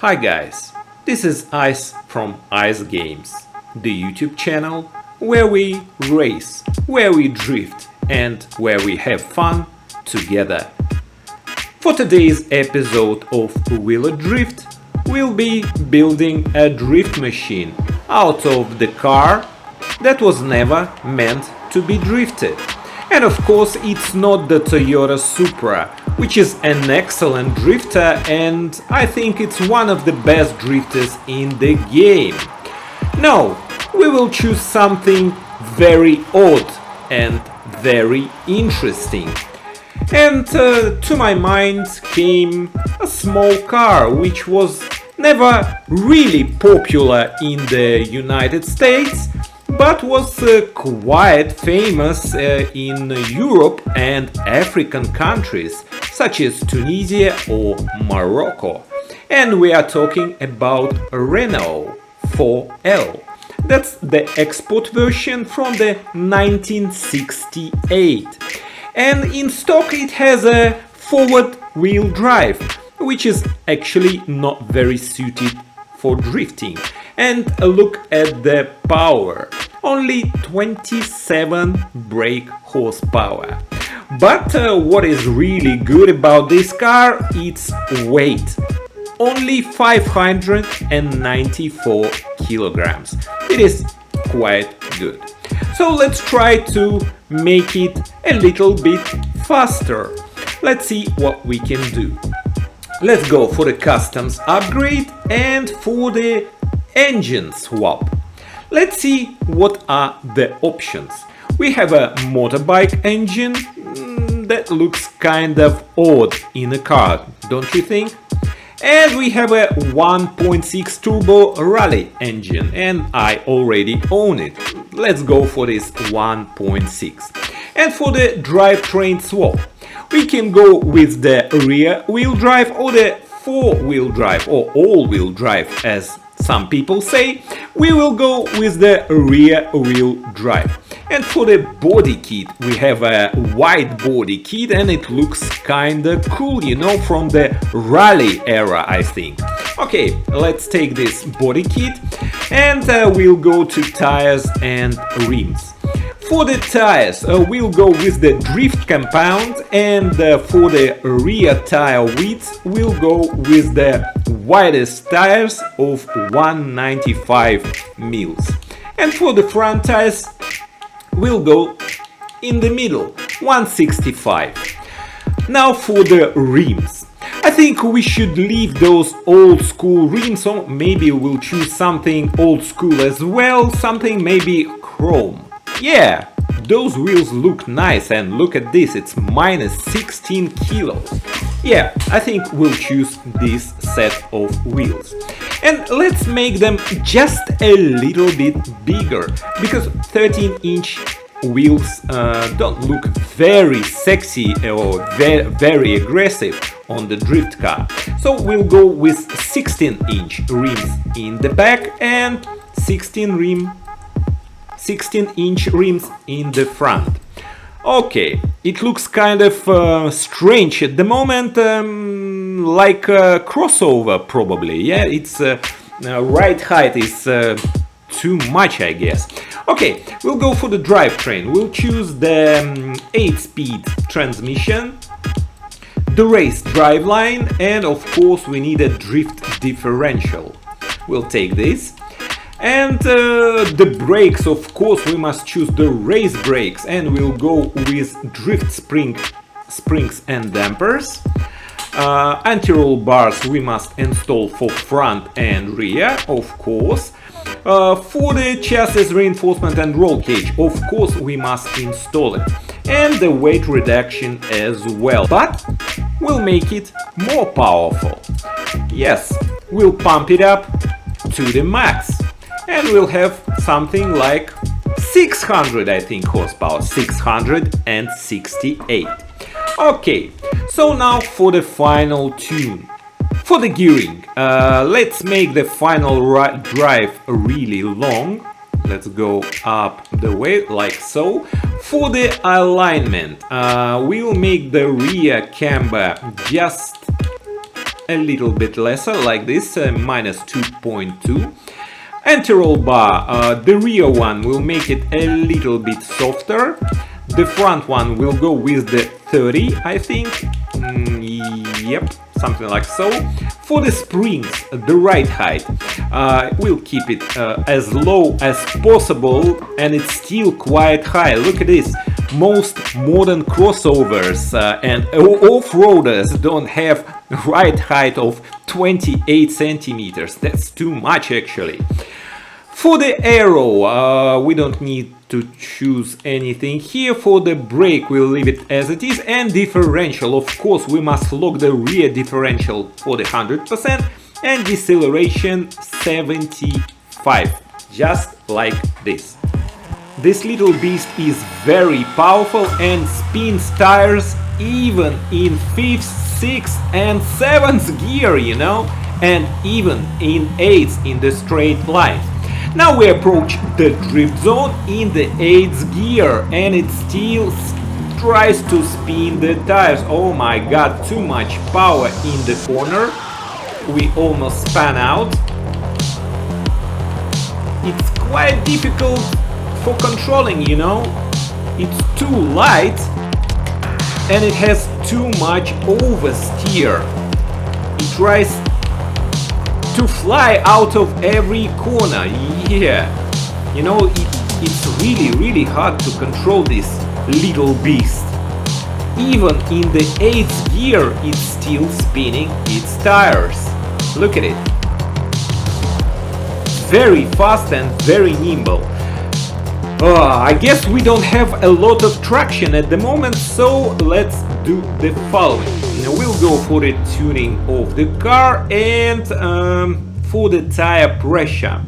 Hi guys, this is Ice from Ice Games, the YouTube channel where we race, where we drift and where we have fun together. For today's episode of Wheeler Drift, we'll be building a drift machine out of the car that was never meant to be drifted. And of course it's not the Toyota Supra, which is an excellent drifter and I think it's one of the best drifters in the game. No, we will choose something very odd and very interesting. And to my mind came a small car which was never really popular in the United States, but was quite famous in Europe and African countries such as Tunisia or Morocco. And we are talking about Renault 4L. That's the export version from the 1968. And in stock it has a forward wheel drive, which is actually not very suited for drifting. And look at the power, only 27 brake horsepower. But what is really good about this car, its weight, only 594 kilograms. It is quite good. So let's try to make it a little bit faster. Let's see what we can do. Let's go for the customs upgrade and for the engine swap. Let's see what are the options. We have a motorbike engine that looks kind of odd in a car, don't you think? And we have a 1.6 turbo rally engine and I already own it. Let's go for this 1.6. And for the drivetrain swap, we can go with the rear wheel drive or the four-wheel drive or all-wheel drive as some people say. We will go with the rear wheel drive. And for the body kit, we have a white body kit and it looks kinda cool, you know, from the rally era, I think. Okay, let's take this body kit and we'll go to tires and rims. For the tires, we'll go with the drift compound, and for the rear tire width, we'll go with the widest tires of 195 mils. And for the front tires, we'll go in the middle, 165. Now for the rims. I think we should leave those old school rims, or maybe we'll choose something old school as well, something maybe chrome. Yeah, those wheels look nice and look at this, it's minus 16 kilos. Yeah, I think we'll choose this set of wheels. And let's make them just a little bit bigger, because 13-inch wheels don't look very sexy or very aggressive on the drift car. So we'll go with 16-inch rims in the back and 16-inch rims in the front. Okay, it looks kind of strange at the moment, like a crossover probably. Yeah, its right height is too much, I guess. Okay, we'll go for the drivetrain. We'll choose the 8-speed transmission, the race driveline, and of course we need a drift differential. We'll take this. And the brakes, of course, we must choose the race brakes, and we'll go with drift springs and dampers. Anti-roll bars we must install for front and rear, of course. For the chassis reinforcement and roll cage, of course, we must install it. And the weight reduction as well, but we'll make it more powerful. Yes, we'll pump it up to the max. And we'll have something like 600, I think, horsepower, 668. Okay, so now for the final tune. For the gearing, let's make the final drive really long. Let's go up the way, like so. For the alignment, we'll make the rear camber just a little bit lesser, like this, minus 2.2. Anti-roll bar, the rear one will make it a little bit softer. The front one will go with the 30, I think. Yep, something like so. For the springs, the ride height, we'll keep it as low as possible, and it's still quite high. Look at this. Most modern crossovers and off-roaders don't have ride height of 28 centimeters. That's too much, actually. For the aero, we don't need to choose anything here. For the brake, we'll leave it as it is. And differential, of course, we must lock the rear differential for the 100% and deceleration 75, just like this. This little beast is very powerful and spins tires even in 5th, 6th and 7th gear, you know, and even in 8th in the straight line. Now we approach the drift zone in the 8th gear, and it still tries to spin the tires. Oh my god, too much power in the corner. We almost span out. It's quite difficult for controlling, you know. It's too light and it has too much oversteer. It tries to fly out of every corner. Yeah, you know, it's really hard to control this little beast. Even in the 8th gear, it's still spinning its tires. Look at it. Very fast and very nimble. I guess we don't have a lot of traction at the moment, so let's do the following. We'll go for the tuning of the car and for the tire pressure.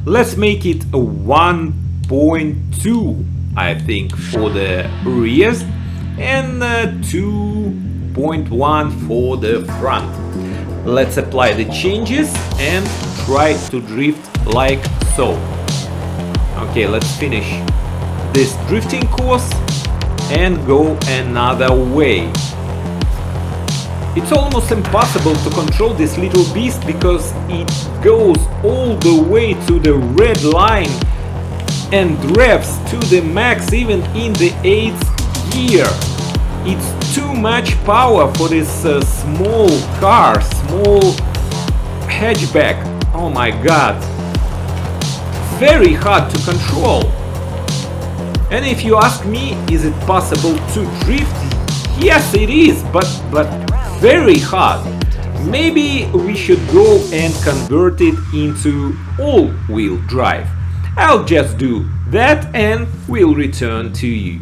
Let's make it a 1.2, I think, for the rears and 2.1 for the front. Let's apply the changes and try to drift like so. Okay, let's finish this drifting course and go another way. It's almost impossible to control this little beast because it goes all the way to the red line and revs to the max even in the 8th gear. It's too much power for this small car, small hatchback. Oh my god. Very hard to control. And if you ask me, is it possible to drift? Yes, it is, but very hard. Maybe we should go and convert it into all-wheel drive. I'll just do that and we'll return to you.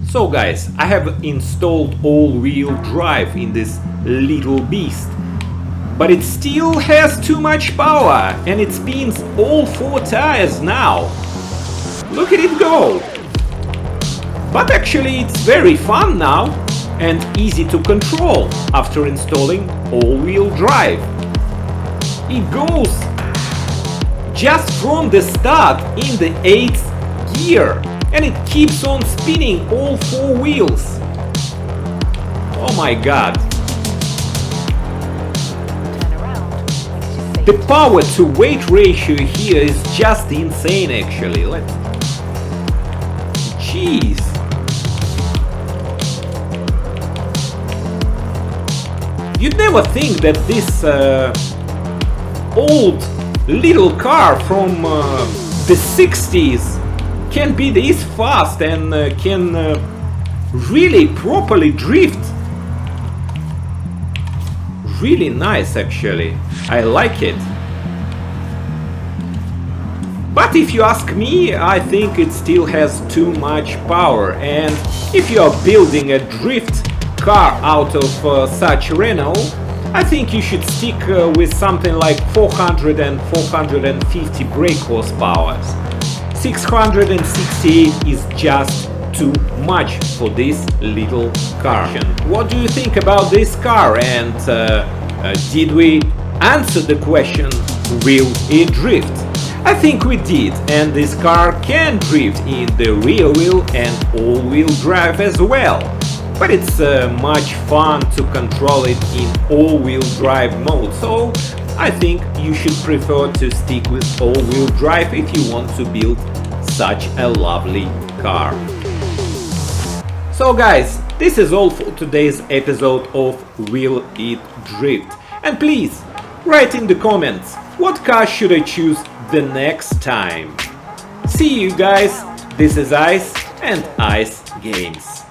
So guys, I have installed all-wheel drive in this little beast. But it still has too much power and it spins all 4 tires now. Look at it go. But actually it's very fun now and easy to control after installing all-wheel drive. It goes just from the start in the 8th gear and it keeps on spinning all 4 wheels. Oh my god. The power to weight ratio here is just insane actually. Jeez. You'd never think that this old little car from the 60s can be this fast and can really properly drift. Really nice actually. I like it. But if you ask me, I think it still has too much power, and if you are building a drift car out of such Renault, I think you should stick with something like 400 and 450 brake horsepower. 668 is just too much for this little car. What do you think about this car, and did we answer the question, will it drift? I think we did, and this car can drift in the rear wheel and all-wheel drive as well. but it's much fun to control it in all-wheel drive mode, so I think you should prefer to stick with all-wheel drive if you want to build such a lovely car. So guys, this is all for today's episode of Will It Drift, and please write in the comments what car should I choose the next time. See you guys, this is Ice and Ice Games.